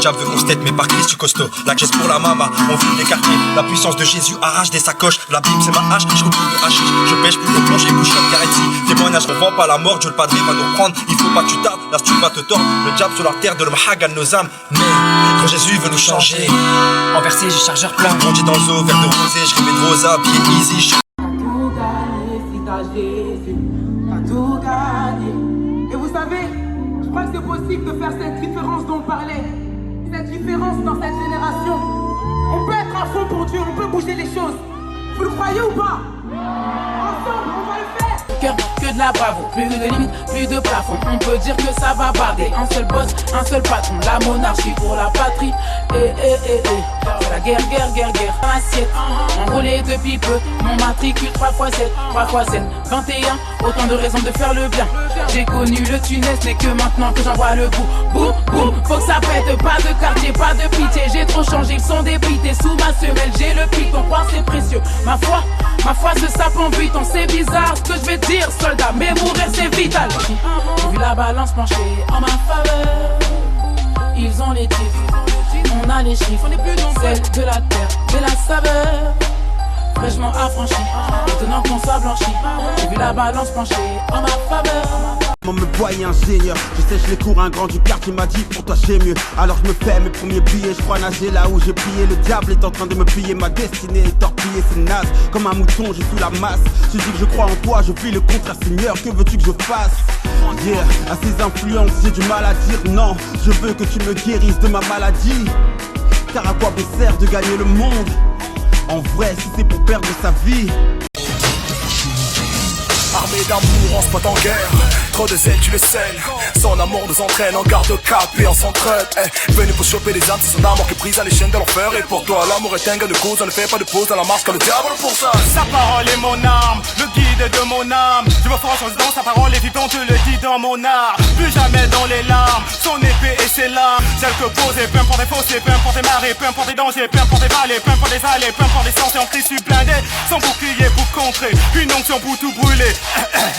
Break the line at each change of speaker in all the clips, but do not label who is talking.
diable veut qu'on se tête, mais par Christ tu costaud. La caisse pour la mama, on vit les quartiers. La puissance de Jésus arrache des sacoches. La Bible c'est ma hache, je roule plus de hashish. Je pêche plus de plonge et bouche comme Garetti. Témoignage qu'on vend pas la mort, Dieu le Padré va nous reprendre. Il faut pas que tu tardes, là si tu vas te tordre. Le diable sur la terre de l'homme gagne nos âmes. Mais quand Jésus veut nous changer,
en verset j'ai chargeur plein.
Grandi dans le zoo, verre de rosé, je rêvais de rosa, pied easy.
Tout gagné si t'as Jésus, t'as tout gagné. Et vous savez, je crois que c'est possible de faire cette différence dont on parlait. Cette différence dans cette génération. On peut être à fond pour Dieu, on peut bouger les choses. Vous le croyez ou pas? Ensemble, on va le faire.
Que de la bravoure, plus de limites, plus de plafond. On peut dire que ça va barder. Un seul boss, un seul patron. La monarchie pour la patrie. C'est la guerre, guerre, guerre, guerre. Assiette, enrôlé depuis peu. Mon matricule 3x7, 3x7, 21. Autant de raisons de faire le bien. J'ai connu le tunnel, ce n'est que maintenant que j'en vois le bout. Boum, boum, faut que ça pète. Pas de quartier, pas de pitié. J'ai trop changé, ils sont dépités. Sous ma semelle, j'ai le pic. Ton croire c'est précieux. Ma foi se sape en buton. C'est bizarre ce que je vais te dire, soldat, mais mourir c'est vital. J'ai vu la balance pencher en ma faveur. Ils ont les titres, on a les chiffres. On est plus nombreux. Celle de la terre, de la saveur. Fraîchement affranchi, étonnant qu'on soit blanchi. J'ai vu la balance pencher en ma faveur.
On me voyait ingénieur, je sèche les cours, un grand du quartier m'a dit pour toi j'ai mieux. Alors je me fais mes premiers billets, je crois nager là où j'ai prié. Le diable est en train de me plier, ma destinée est torpillée, c'est naze. Comme un mouton, je suis la masse. Je dis que je crois en toi, je vis le contraire, Seigneur, que veux-tu que je fasse? Yeah, à ces influences, j'ai du mal à dire non. Je veux que tu me guérisses de ma maladie. Car à quoi me sert de gagner le monde? En vrai, si c'est pour perdre sa vie.
Armée d'amour, on se bat en guerre. Trop de zèle, tu le sais. Son amour nous entraîne en garde cap et en s'entraide. Venu pour choper les âmes, c'est son amour qui brise à les chaînes de l'enfer. Et pour toi, l'amour est un gars de cause, on ne fait pas de pause dans la marche quand le diable pour ça.
Sa parole est mon arme, le guide de mon âme. Je me force dans sa parole est vivante, je le dis dans mon art. Plus jamais dans les larmes, son épée et ses lames. Celle que posée, peu importe les fossés, peu importe les marées, peu importe les dangers, peu importe les vallées, peu importe les allées, peu importe les sens et en Christ blindé. Son bouclier pour contrer, une onction pour tout brûler.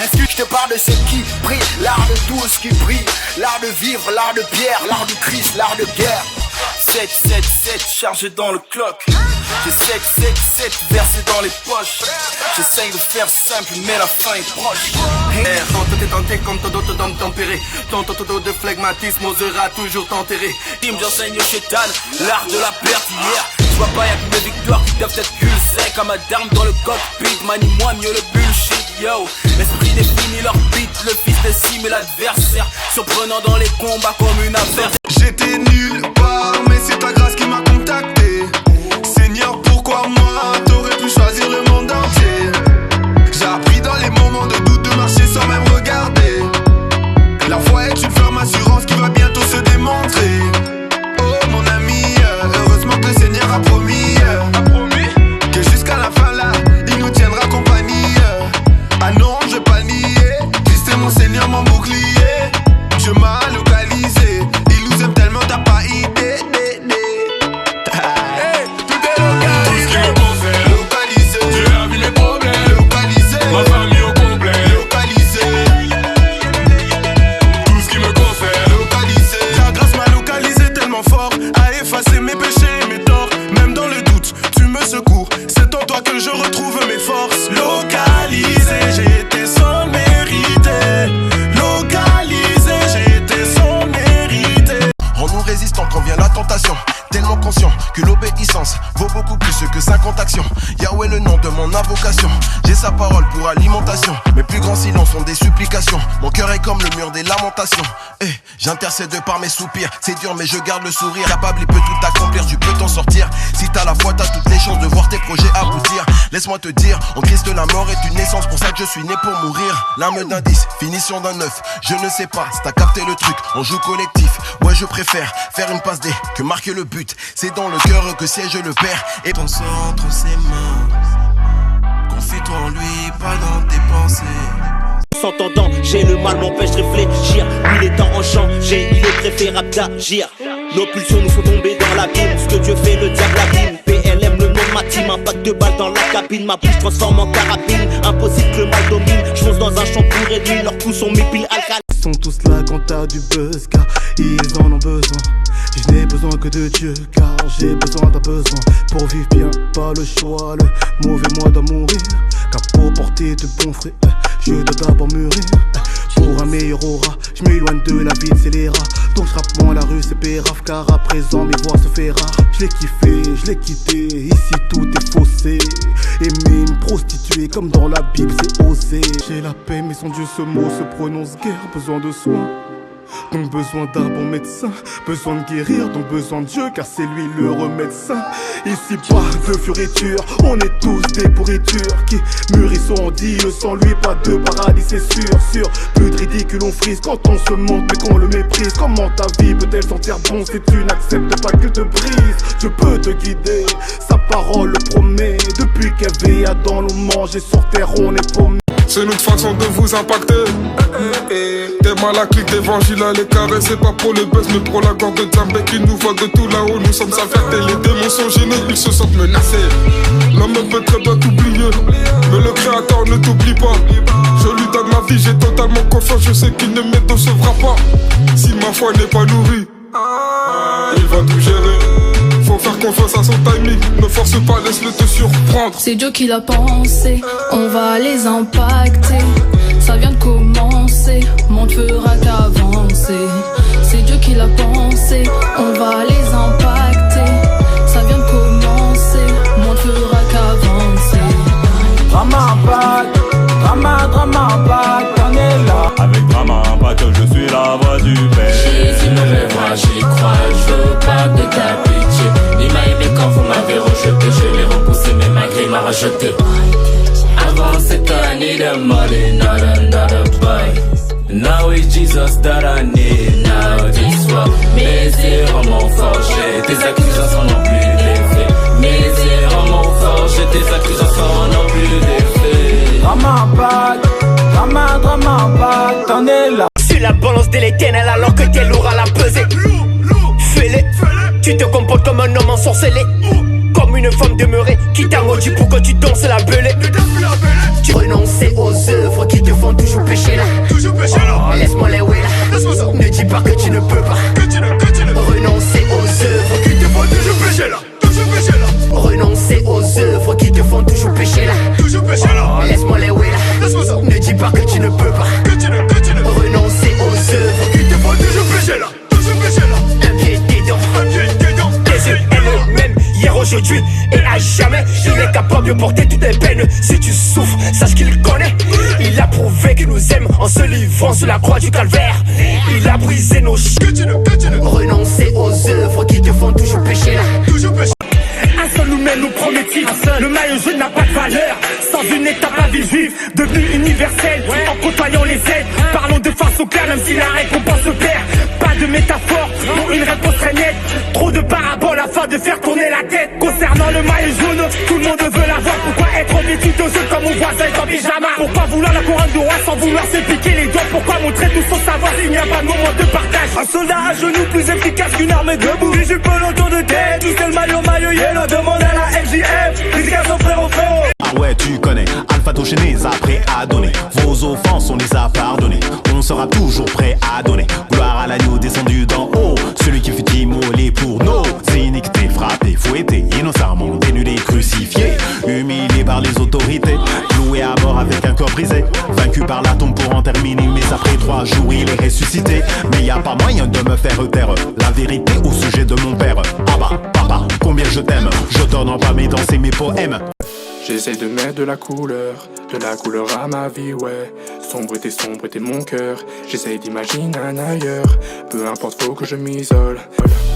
Est-ce que je te parle de ce qui brille, l'art de tout ce qui brille, l'art de vivre, l'art de pierre, l'art du Christ, l'art de guerre. 7, 7, 7 chargé dans le clock. J'ai 7, 7, 7 versé dans les poches. J'essaye de faire simple mais la fin est proche. Quand t'es tenté comme ton dos te donne tempéré. Ton toto de flegmatisme osera toujours t'enterrer. Dim j'enseigne au chétan l'art de la perte hier. Tu vois pas y'a que mes victoires qui doivent être sec comme d'armes dans le cockpit. Manie-moi mieux le bullshit yo. L'esprit définit leur beat. Le fils de Sim et l'adversaire. Surprenant dans les combats comme une affaire.
J'étais nulle part, mais c'est ta grâce qui m'a contacté. Seigneur, pourquoi moi? T'aurais pu choisir le monde entier. J'ai appris dans les moments de doute de marcher sans même regarder. La foi est une ferme assurance qui va bientôt se démontrer. Oh mon ami, heureusement que le Seigneur a promis que jusqu'à la fin là, il nous tiendra compagnie. Ah non, je vais pas nier, Christ est mon Seigneur, mon bouclier. Je m'as localisé, il nous aime tellement t'as pas idée.
Hey, tout est localisé.
Tout ce qui me concerne, localisé.
Dieu a vu mes problèmes,
Localisé.
ma famille au complet.
Localisé.
Tout ce qui me concerne.
Localisé. Ta grâce m'a localisé tellement fort, à effacer mes péchés et mes torts. Même dans le doute, tu me secours. C'est en toi que je retrouve mes forces. Localisé, j'ai été sans mériter. Localisé, j'ai été sans mériter.
Rends-nous résistants quand vient la tentation. Tellement conscient que l'obéissance vaut beaucoup plus que 50 actions. Yahweh le nom de mon invocation. J'ai sa parole pour alimentation. Mes plus grands silences sont des supplications. Mon cœur est comme le mur des lamentations. J'intercède par mes soupirs. C'est dur mais je garde le sourire. Capable il peut tout accomplir, tu peux t'en sortir. Si t'as la foi t'as toutes les chances de voir tes projets aboutir. Laisse-moi te dire, en Christ la mort est une naissance. Pour ça que je suis né pour mourir. L'arme d'un 10, finition d'un 9. Je ne sais pas si t'as capté le truc. On joue collectif, ouais je préfère faire une passe D que marquer le but. C'est dans le cœur que siège le Père. Et ton sang entre ses mains. Confie-toi en lui, pas dans tes pensées.
S'entendant, j'ai le mal m'empêche de réfléchir. Lui les temps en changer, il est préférable d'agir. Nos pulsions nous font tomber dans l'abîme. Ce que Dieu fait, le diable abîme. PLM, le nom de ma team. m'impact de balle dans la cabine, ma bouche transforme en carabine. Impossible que le mal domine, je fonce dans un champ pour réduire. Leurs coups sont mes piles alcalines.
Ils sont tous là quand t'as du buzz, car ils en ont besoin. Je n'ai besoin que de Dieu, car j'ai besoin d'un besoin. Pour vivre bien, pas le choix, le mauvais moi doit mourir. Car pour porter de bons fruits, je dois d'abord mûrir. Pour un meilleur aura, je m'éloigne de la vie de scélérat. Donc je rappe moins la rue, c'est pérave, car à présent mes voix se fait rare. Je l'ai kiffé, je l'ai quitté, ici tout est faussé. Aimer une prostituée comme dans la Bible, c'est osé. J'ai la paix, mais sans Dieu ce mot se prononce guère. Besoin de soins, donc besoin d'un bon médecin. Besoin de guérir, donc besoin de Dieu, car c'est lui le remède saint. Ici pas de fioriture, on est tous des pourritures qui mûrissons en Dieu. Sans lui pas de paradis, c'est sûr. Plus de ridicule on frise quand on se montre mais qu'on le méprise. Comment ta vie peut-elle sentir bon si tu n'acceptes pas qu'elle te brise? Je peux te guider, sa parole le promet. Depuis qu'Ève et Adam l'ont mangé sur terre, on est paumé.
C'est notre façon de vous impacter. T'es mal à clic d'évangile à les caresser. Pas pour le buzz mais pour la gloire de Zambé qui nous voit de tout là-haut. Nous sommes affaires, les démons sont gênés, ils se sentent menacés. L'homme peut très bien t'oublier, mais le créateur ne t'oublie pas. Je lui donne ma vie, j'ai totalement confiance. Je sais qu'il ne me décevra pas. Si ma foi n'est pas nourrie, il va tout gérer. Faut faire confiance à son timing, ne force pas, laisse-le te surprendre.
C'est Dieu qui l'a pensé, on va les impacter. Ça vient de commencer, monde fera qu'avancer. C'est Dieu qui l'a pensé, on va les impacter. Ça vient de commencer, monde fera qu'avancer.
Drama impact, drama impact, on est là.
Avec drama impact, je suis la voix du Père.
Jésus me revoit, j'y crois, je veux pas de ta pitié. Il m'a aimé quand vous m'avez rejeté, je l'ai repoussé mais malgré il m'a rejeté. Avant c'était I need a money, not a boy. Now it's Jesus that I need, now this world. Mes erreurs m'ont forgé, tes accusations n'ont plus d'effet. Mes erreurs m'ont forgé, tes accusations n'ont plus d'effet.
Drama impact, on est là.
Sur la balance de l'éternel alors que t'es lourd à la pesée. Fais-le, tu te comportes comme un homme ensorcelé. Comme une femme demeurée qui t'a maudit pour que tu danses la belée. Tu renonces aux œuvres qui te font toujours pécher là. Laisse-moi les ouais là. Ne dis pas que tu ne peux pas. Renoncer aux œuvres qui te font toujours pécher là. Renoncer aux œuvres qui te font toujours pécher là. Laisse-moi les ouais là. Ne dis pas que tu ne peux pas. Renoncer aux œuvres qui te font toujours pécher là. Un pied dedans, tes yeux aiment le même. Hier, aujourd'hui et à jamais, il est capable de porter toutes les peines. Si tu souffres, sache qu'il connaît. Il a prouvé qu'il nous aime en se livrant sur la croix du calvaire. Il a brisé nos renoncer aux œuvres qui te font toujours pécher là. Un seul nous mène nous promet-il. Le maillot jaune n'a pas de valeur sans une étape à vie juive devenue universelle. En côtoyant les aides, parlons de face au clair, même si la récompense se perd. Pas de métaphore pour une réponse très nette. Trop de paraboles afin de faire tourner la tête. Concernant le maillot jaune, tout le monde veut l'avoir. Pourquoi être habitué aux jeux comme mon voisin est en pyjama? Pourquoi vouloir la couronne de roi sans vouloir se piquer les doigts? Pourquoi montrer tout son savoir s'il n'y a pas de moment de partage? Un soldat à genoux plus efficace qu'une armée debout. Les jupes autour de tête, tout seul maillot yellow. Demande à la LJF, les gars sont frérot.
Ah ouais, tu connais, Alpha Toshénèse prêt à donner. Vos offenses, on les a pardonnées. On sera toujours prêt à donner. Gloire à l'agneau descendu d'en haut, celui qui fut immolé pour nos iniquités, frappé, fouetté, innocemment dénudé, crucifié, humilié par les autorités, cloué à mort avec un corps brisé, vaincu par la tombe pour en terminer. Mais après 3 jours, il est ressuscité. Mais y a pas moyen de me faire taire la vérité au sujet de mon père. Ah bah, papa, combien je t'aime. Je donne en pas mes danses et mes poèmes.
J'essaye de mettre de la couleur à ma vie, ouais. Sombre était mon cœur. J'essaye d'imaginer un ailleurs. Peu importe, faut que je m'isole.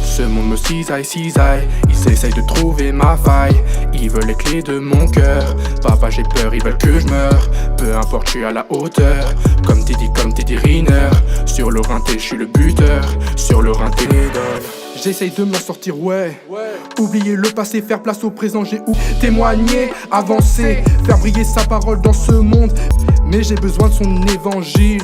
Ce monde me cisaille. Ils essayent de trouver ma faille. Ils veulent les clés de mon cœur. Papa, j'ai peur, ils veulent que je meure. Peu importe, je suis à la hauteur. Comme Teddy Riner. Sur le rinté, je suis le buteur. Sur le rinté, l'idole. J'essaye de m'en sortir, ouais. Oublier le passé, faire place au présent, j'ai témoigner, avancer, faire briller sa parole dans ce monde. Mais j'ai besoin de son évangile.